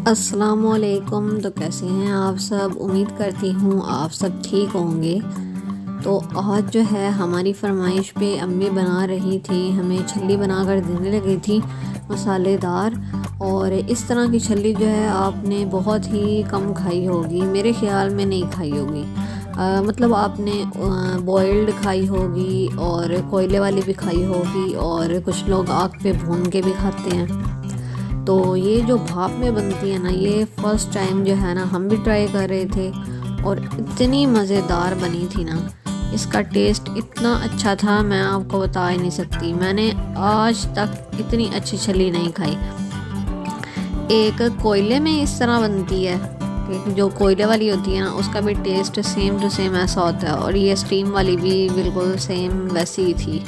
अस्सलामुअलैकुम। तो कैसे हैं आप सब? उम्मीद करती हूँ आप सब ठीक होंगे। तो आज जो है हमारी फरमाइश पे अम्मी बना रही थी, हमें छल्ली बना कर देने लगी थी मसालेदार। और इस तरह की छल्ली जो है आपने बहुत ही कम खाई होगी, मेरे ख्याल में नहीं खाई होगी। मतलब आपने बॉइल्ड खाई होगी और कोयले वाली भी खाई होगी, और कुछ लोग आग पे भून के भी खाते हैं। तो ये जो भाप में बनती है ना, ये फ़र्स्ट टाइम जो है ना हम भी ट्राई कर रहे थे, और इतनी मज़ेदार बनी थी ना। इसका टेस्ट इतना अच्छा था, मैं आपको बता ही नहीं सकती। मैंने आज तक इतनी अच्छी छली नहीं खाई। एक कोयले में इस तरह बनती है कि जो कोयले वाली होती है ना, उसका भी टेस्ट सेम टू सेम ऐसा होता है, और ये स्टीम वाली भी बिल्कुल सेम वैसी ही थी।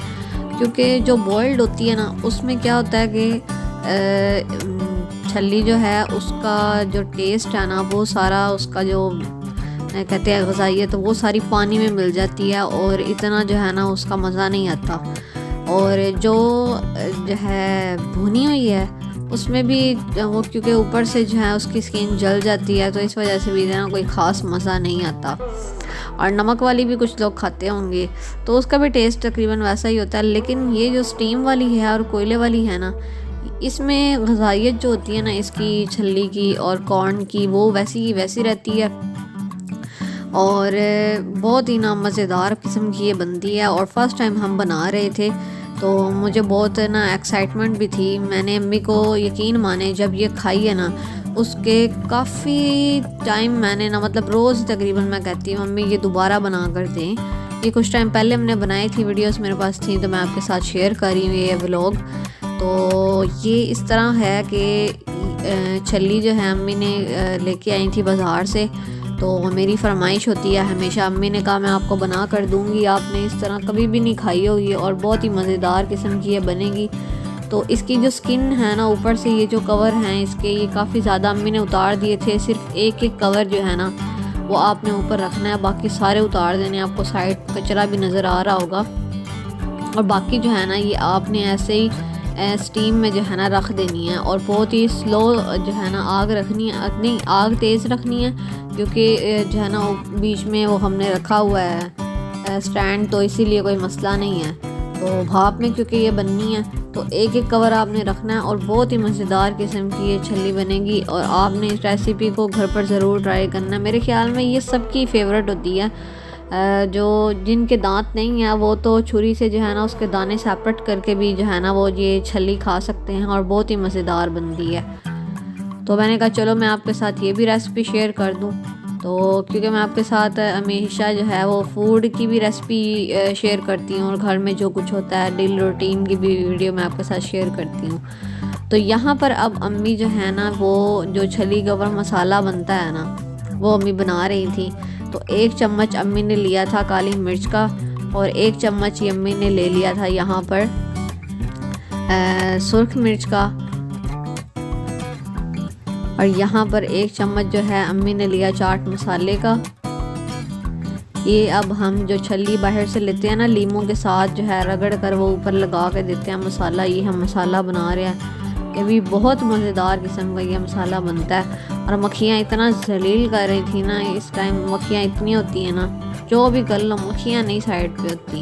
क्योंकि जो बॉइल्ड होती है ना, उसमें क्या होता है कि छल्ली जो है उसका जो टेस्ट है ना, वो सारा उसका जो कहते हैं ग़िज़ाइयत, तो वो सारी पानी में मिल जाती है, और इतना जो है ना उसका मज़ा नहीं आता। और जो है भुनी हुई है उसमें भी वो, क्योंकि ऊपर से जो है उसकी स्किन जल जाती है, तो इस वजह से भी ना कोई ख़ास मज़ा नहीं आता। और नमक वाली भी कुछ लोग खाते होंगे, तो उसका भी टेस्ट तकरीबन वैसा ही होता है। लेकिन ये जो स्टीम वाली है और कोयले वाली है ना, इसमें ग़िज़ाइयत जो होती है ना इसकी छल्ली की और कॉर्न की, वो वैसी वैसी रहती है, और बहुत ही ना मज़ेदार किस्म की ये बनती है। और फर्स्ट टाइम हम बना रहे थे, तो मुझे बहुत ना एक्साइटमेंट भी थी। मैंने अम्मी को, यकीन माने, जब ये खाई है ना, उसके काफ़ी टाइम मैंने ना, मतलब रोज़ तकरीबन मैं कहती हूँ अम्मी ये दोबारा बना कर दें। ये कुछ टाइम पहले हमने बनाई थी, वीडियोस मेरे पास थी, तो मैं आपके साथ शेयर कर रही हूँ ये व्लॉग। तो ये इस तरह है कि छल्ली जो है अम्मी ने लेके आई थी बाज़ार से। तो मेरी फरमाइश होती है हमेशा, अम्मी ने कहा मैं आपको बना कर दूंगी, आपने इस तरह कभी भी नहीं खाई होगी, और बहुत ही मज़ेदार किस्म की ये बनेगी। तो इसकी जो स्किन है ना, ऊपर से ये जो कवर हैं इसके, ये काफ़ी ज़्यादा अम्मी ने उतार दिए थे। सिर्फ एक एक कवर जो है ना वो आपने ऊपर रखना है, बाकी सारे उतार देने। आपको साइड कचरा भी नज़र आ रहा होगा। और बाकी जो है ना ये आपने ऐसे ही स्टीम में जो है ना रख देनी है, और बहुत ही स्लो जो है ना आग रखनी है, नहीं आग तेज़ रखनी है, क्योंकि जो है ना बीच में वो हमने रखा हुआ है स्टैंड, तो इसीलिए कोई मसला नहीं है। तो भाप में क्योंकि ये बननी है, तो एक एक कवर आपने रखना है, और बहुत ही मज़ेदार किस्म की ये छल्ली बनेगी। और आपने इस रेसिपी को घर पर ज़रूर ट्राई करना। मेरे ख्याल में ये सबकी फेवरेट होती है। जो जिनके दांत नहीं है वो तो छुरी से जो है ना उसके दाने सेपरेट करके भी जो है ना वो ये छल्ली खा सकते हैं, और बहुत ही मज़ेदार बनती है। तो मैंने कहा चलो मैं आपके साथ ये भी रेसिपी शेयर कर दूं। तो क्योंकि मैं आपके साथ हमेशा जो है वो फूड की भी रेसिपी शेयर करती हूँ, और घर में जो कुछ होता है डेली रूटीन की भी वीडियो मैं आपके साथ शेयर करती हूँ। तो यहाँ पर अब अम्मी जो है ना, वो जो छली का ऊपर मसाला बनता है ना, वो अम्मी बना रही थी। तो 1 चम्मच अम्मी ने लिया था काली मिर्च का, और 1 चम्मच ही अम्मी ने ले लिया था यहाँ पर सुर्ख मिर्च का, और यहाँ पर 1 चम्मच जो है अम्मी ने लिया चाट मसाले का। ये अब हम जो छल्ली बाहर से लेते हैं ना, लीमू के साथ जो है रगड़ कर वो ऊपर लगा के देते हैं मसाला, ये हम मसाला बना रहे हैं। ये भी बहुत मज़ेदार किस्म का ये मसाला बनता है। और मक्खियाँ इतना जलील कर रही थी ना, इस टाइम मक्खियाँ इतनी होती हैं ना, जो भी कर लो मक्खियाँ नहीं साइड पे होती।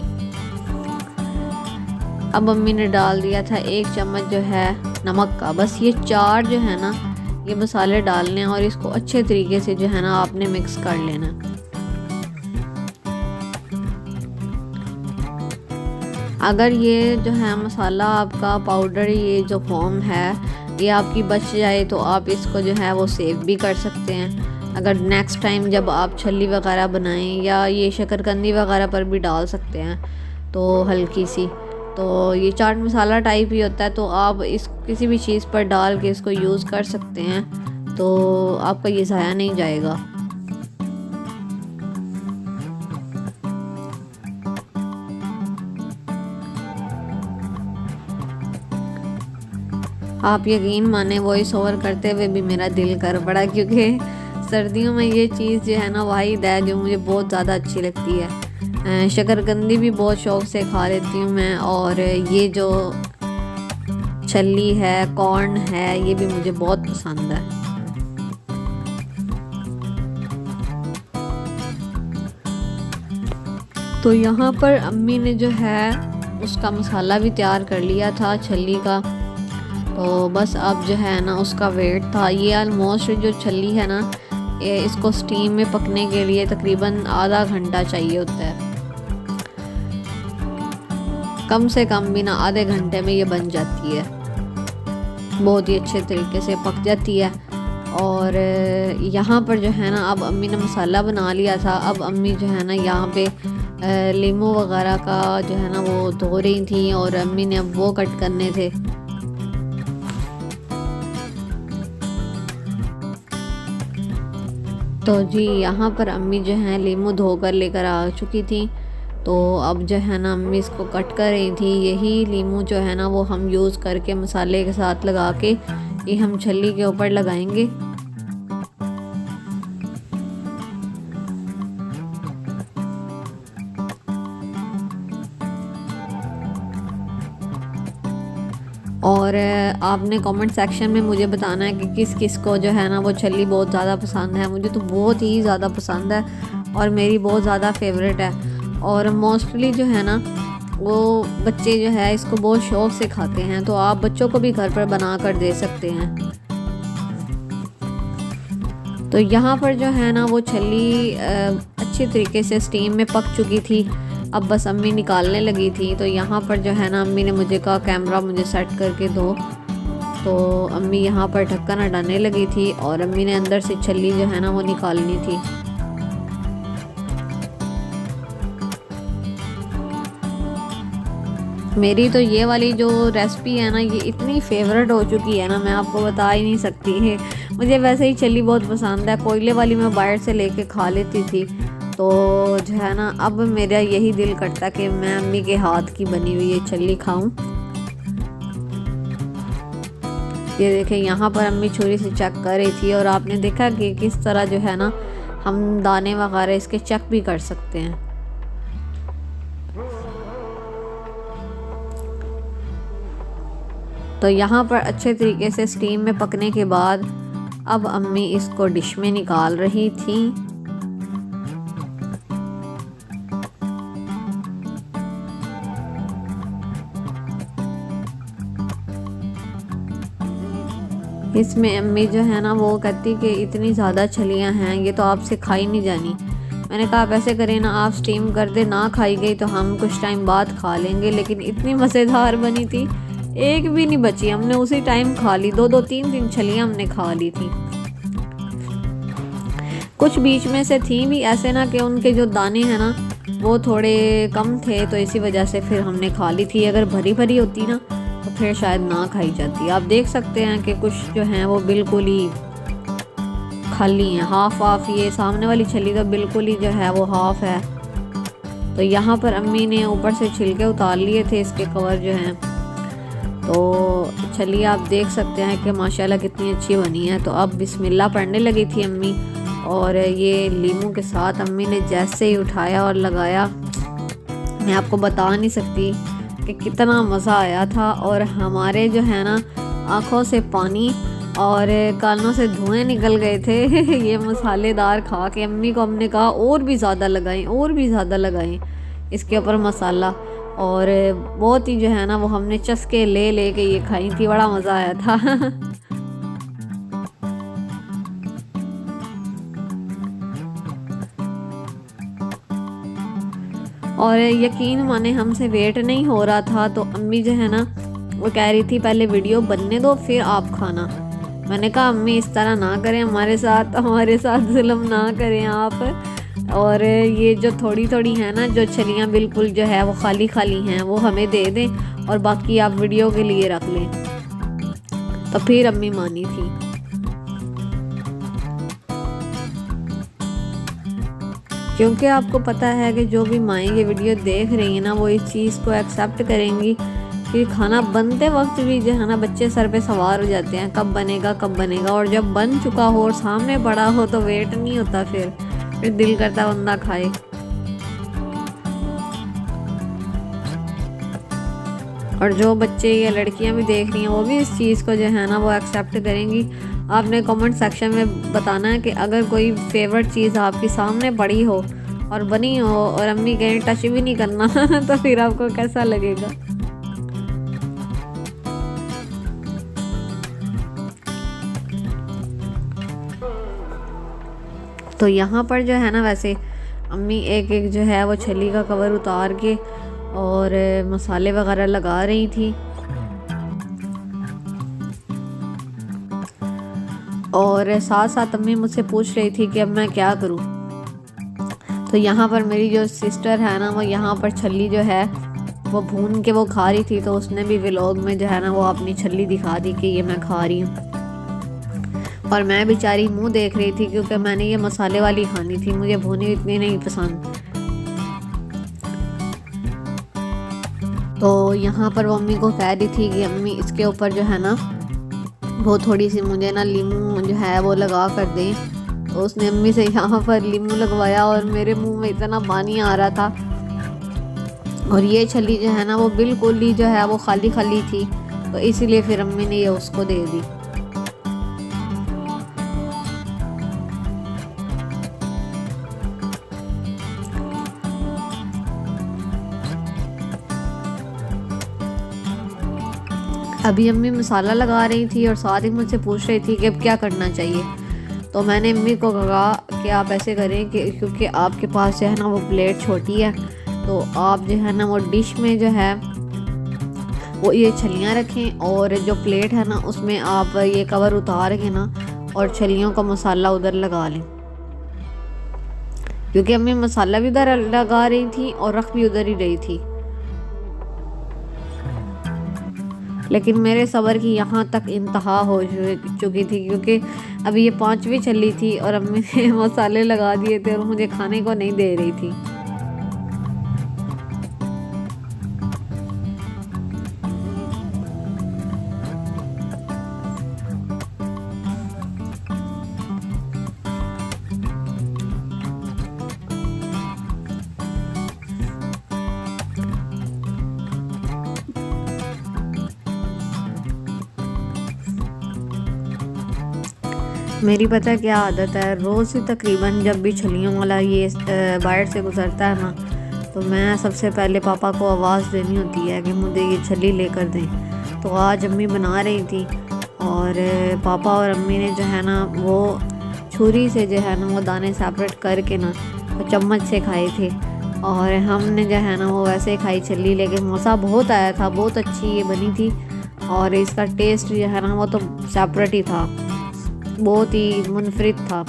अब अम्मी ने डाल दिया था 1 चम्मच जो है नमक का। बस ये 4 जो है ना ये मसाले डालने हैं, और इसको अच्छे तरीके से जो है ना आपने मिक्स कर लेना। अगर ये जो है मसाला आपका पाउडर, ये जो फॉर्म है, ये आपकी बच जाए, तो आप इसको जो है वो सेव भी कर सकते हैं। अगर नेक्स्ट टाइम जब आप छल्ली वगैरह बनाएं, या ये शकरकंदी वगैरह पर भी डाल सकते हैं, तो हल्की सी, तो ये चाट मसाला टाइप ही होता है, तो आप इस किसी भी चीज़ पर डाल के इसको यूज़ कर सकते हैं, तो आपका ये ज़ाया नहीं जाएगा। आप यकीन माने वॉइस ओवर करते हुए भी मेरा दिल कर पड़ा, क्योंकि सर्दियों में ये चीज़ जो है ना वाहिद है जो मुझे बहुत ज़्यादा अच्छी लगती है। शकरकंदी भी बहुत शौक़ से खा लेती हूँ मैं, और ये जो छल्ली है, कॉर्न है, ये भी मुझे बहुत पसंद है। तो यहाँ पर अम्मी ने जो है उसका मसाला भी तैयार कर लिया था छल्ली का। तो बस अब जो है ना उसका वेट था, ये ऑलमोस्ट जो छल्ली है ना इसको स्टीम में पकने के लिए तकरीबन आधा घंटा चाहिए होता है, कम से कम भी ना आधे घंटे में ये बन जाती है, बहुत ही अच्छे तरीके से पक जाती है। और यहाँ पर जो है ना अब अम्मी ने मसाला बना लिया था। अब अम्मी जो है ना यहाँ पे लीमू वगैरह का जो है ना वो धो रही थी और अम्मी ने अब वो कट करने थे। तो जी यहाँ पर अम्मी जो है लीमू धोकर लेकर आ चुकी थी। तो अब जो है ना अम्मी इसको कट कर रही थी। यही लीमू जो है ना वो हम यूज़ करके मसाले के साथ लगा के ये हम छल्ली के ऊपर लगाएंगे। और आपने कमेंट सेक्शन में मुझे बताना है कि किस किस को जो है ना वो छल्ली बहुत ज़्यादा पसंद है। मुझे तो बहुत ही ज़्यादा पसंद है और मेरी बहुत ज़्यादा फेवरेट है। और मोस्टली जो है ना वो बच्चे जो है इसको बहुत शौक़ से खाते हैं, तो आप बच्चों को भी घर पर बना कर दे सकते हैं। तो यहाँ पर जो है ना वो छल्ली अच्छी तरीके से स्टीम में पक चुकी थी। अब बस अम्मी निकालने लगी थी। तो यहाँ पर जो है ना अम्मी ने मुझे कहा कैमरा मुझे सेट करके दो। तो अम्मी यहाँ पर ढक्कन हटाने लगी थी और अम्मी ने अंदर से छल्ली जो है ना वो निकालनी थी। मेरी तो ये वाली जो रेसिपी है ना ये इतनी फेवरेट हो चुकी है ना, मैं आपको बता ही नहीं सकती है। मुझे वैसे ही छल्ली बहुत पसंद है। कोयले वाली मैं बाहर से लेके खा लेती थी, तो जो है ना अब मेरा यही दिल करता कि मैं अम्मी के हाथ की बनी हुई ये छल्ली खाऊं। ये देखें यहाँ पर अम्मी छुरी से चेक कर रही थी और आपने देखा कि किस तरह जो है ना हम दाने वगैरह इसके चेक भी कर सकते हैं। तो यहाँ पर अच्छे तरीके से स्टीम में पकने के बाद अब अम्मी इसको डिश में निकाल रही थी। इसमें अम्मी जो है ना वो कहती कि इतनी ज़्यादा छलियाँ हैं, ये तो आपसे खाई नहीं जानी। मैंने कहा आप ऐसे करें ना, आप स्टीम कर दे, ना खाई गई तो हम कुछ टाइम बाद खा लेंगे। लेकिन इतनी मज़ेदार बनी थी, एक भी नहीं बची, हमने उसी टाइम खा ली। दो तीन तीन छलियाँ हमने खा ली थी। कुछ बीच में से थी भी ऐसे ना कि उनके जो दाने हैं ना वो थोड़े कम थे, तो इसी वजह से फिर हमने खा ली थी। अगर भरी भरी होती ना तो फिर शायद ना खाई जाती। आप देख सकते हैं कि कुछ जो हैं वो बिल्कुल ही खाली हैं, हाफ। ये सामने वाली छली तो बिल्कुल ही जो है वो हाफ है। तो यहाँ पर अम्मी ने ऊपर से छिलके उतार लिए थे, इसके कवर जो हैं। तो छली आप देख सकते हैं कि माशाल्लाह कितनी अच्छी बनी है। तो अब बिस्मिल्लाह पढ़ने लगी थी अम्मी, और ये लीमू के साथ अम्मी ने जैसे ही उठाया और लगाया, मैं आपको बता नहीं सकती कि कितना मज़ा आया था। और हमारे जो है ना आँखों से पानी और कानों से धुएं निकल गए थे ये मसालेदार खा के। अम्मी को हमने कहा और भी ज़्यादा लगाएं इसके ऊपर मसाला। और बहुत ही जो है ना वो हमने चस्के ले के ये खाई थी, बड़ा मज़ा आया था और यकीन माने हमसे वेट नहीं हो रहा था। तो अम्मी जो है ना वो कह रही थी पहले वीडियो बनने दो फिर आप खाना। मैंने कहा अम्मी इस तरह ना करें, हमारे साथ जुल्म ना करें आप। और ये जो थोड़ी थोड़ी है ना जो छलियाँ बिल्कुल जो है वो खाली हैं, वो हमें दे दें और बाकी आप वीडियो के लिए रख लें। तो फिर अम्मी मानी थी। क्योंकि आपको पता है कि जो भी माएँ ये वीडियो देख रही हैं ना वो इस चीज़ को एक्सेप्ट करेंगी कि खाना बनते वक्त भी जो है ना बच्चे सर पे सवार हो जाते हैं, कब बनेगा। और जब बन चुका हो और सामने पड़ा हो तो वेट नहीं होता, फिर दिल करता बंदा खाए। और जो बच्चे या लड़कियां भी देख रही हैं वो भी इस चीज़ को जो है ना वो एक्सेप्ट करेंगी। आपने कमेंट सेक्शन में बताना है कि अगर कोई फेवरेट चीज़ आपके सामने पड़ी हो और बनी हो और अम्मी कहें टच भी नहीं करना तो फिर आपको कैसा लगेगा। तो यहाँ पर जो है ना वैसे अम्मी एक एक जो है वो छली का कवर उतार के और मसाले वगैरह लगा रही थी। और साथ साथ अम्मी मुझसे पूछ रही थी कि अब मैं क्या करूं। तो यहाँ पर मेरी जो सिस्टर है ना वो यहाँ पर छली जो है वो भून के वो खा रही थी, तो उसने भी व्लॉग में जो है ना वो अपनी छली दिखा दी कि ये मैं खा रही हूँ। और मैं बेचारी मुंह देख रही थी क्योंकि मैंने ये मसाले वाली खानी थी, मुझे भुनी इतनी नहीं पसंद। तो यहाँ पर वो अम्मी को कह रही थी कि अम्मी इसके ऊपर जो है ना वो थोड़ी सी मुझे ना लीमू जो है वो लगा कर दें। तो उसने अम्मी से यहाँ पर लीमू लगवाया और मेरे मुंह में इतना पानी आ रहा था। और ये छली जो है ना वो बिल्कुल ही जो है वो खाली खाली थी, तो इसीलिए फिर अम्मी ने ये उसको दे दी। अभी अम्मी मसाला लगा रही थी और साथ ही मुझसे पूछ रही थी कि अब क्या करना चाहिए। तो मैंने अम्मी को कहा कि आप ऐसे करें कि क्योंकि आपके पास जो है ना वो प्लेट छोटी है, तो आप जो है ना वो डिश में जो है वो ये छलियाँ रखें और जो प्लेट है ना उसमें आप ये कवर उतार के ना और छलियों का मसाला उधर लगा लें। क्योंकि अम्मी मसाला भी उधर लगा रही थी और रख भी उधर ही रही थी। लेकिन मेरे सब्र की यहाँ तक इंतहा हो चुकी थी क्योंकि अभी ये 5वीं छली थी और अम्मी ने मसाले लगा दिए थे और मुझे खाने को नहीं दे रही थी। मेरी पता क्या आदत है, रोज़ ही तकरीबन जब भी छलियों वाला ये बाहर से गुज़रता है ना, तो मैं सबसे पहले पापा को आवाज़ देनी होती है कि मुझे ये छली लेकर दें। तो आज अम्मी बना रही थी और पापा और अम्मी ने जो है ना वो छुरी से जो है ना वो दाने सेपरेट करके ना वो चम्मच से खाए थे और हमने जो है ना वो वैसे खाई छली। लेकिन मज़ा बहुत आया था, बहुत अच्छी ये बनी थी और इसका टेस्ट जो है ना वो तो सेपरेट ही था, बहुत ही मुनफरिद था।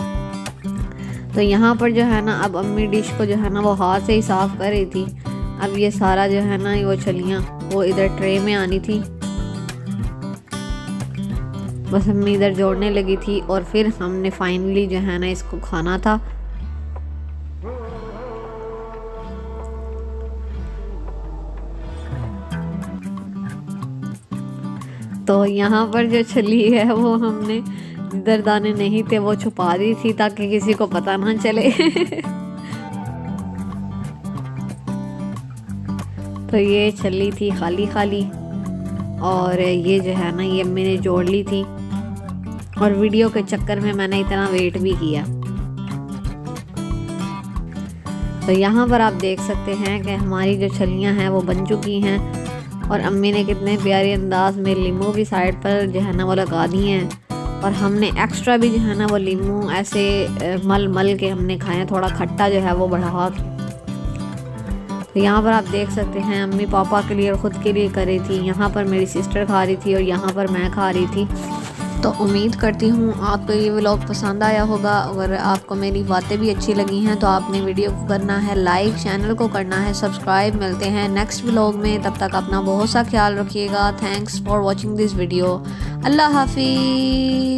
तो यहाँ पर जो है ना अब अम्मी डिश को जो है ना वो हाथ से ही साफ़ कर रही थी। अब ये सारा जो है ना वो छलियाँ वो इधर ट्रे में आनी थी, बस अम्मी इधर जोड़ने लगी थी और फिर हमने फाइनली जो है ना इसको खाना था। तो यहाँ पर जो छली है वो हमने जिधर दाने नहीं थे वो छुपा दी थी ताकि किसी को पता ना चले तो ये छली थी खाली खाली और ये जो है ना ये अम्मी ने जोड़ ली थी और वीडियो के चक्कर में मैंने इतना वेट भी किया। तो यहाँ पर आप देख सकते हैं कि हमारी जो छलियाँ हैं वो बन चुकी हैं और अम्मी ने कितने प्यारे अंदाज में लीमू भी साइड पर जो है ना वो लगा दिए हैं और हमने एक्स्ट्रा भी जो है ना वो लीमू ऐसे मल मल के हमने खाए, थोड़ा खट्टा जो है वो बढ़ा के। तो यहाँ पर आप देख सकते हैं अम्मी पापा के लिए और ख़ुद के लिए कर रही थी, यहाँ पर मेरी सिस्टर खा रही थी और यहाँ पर मैं खा रही थी। तो उम्मीद करती हूँ आपको ये व्लॉग पसंद आया होगा। अगर आपको मेरी बातें भी अच्छी लगी हैं तो आपने वीडियो को करना है लाइक, चैनल को करना है सब्सक्राइब। मिलते हैं नेक्स्ट व्लॉग में, तब तक अपना बहुत सा ख्याल रखिएगा। Thanks for watching this video. अल्लाह हाफिज़।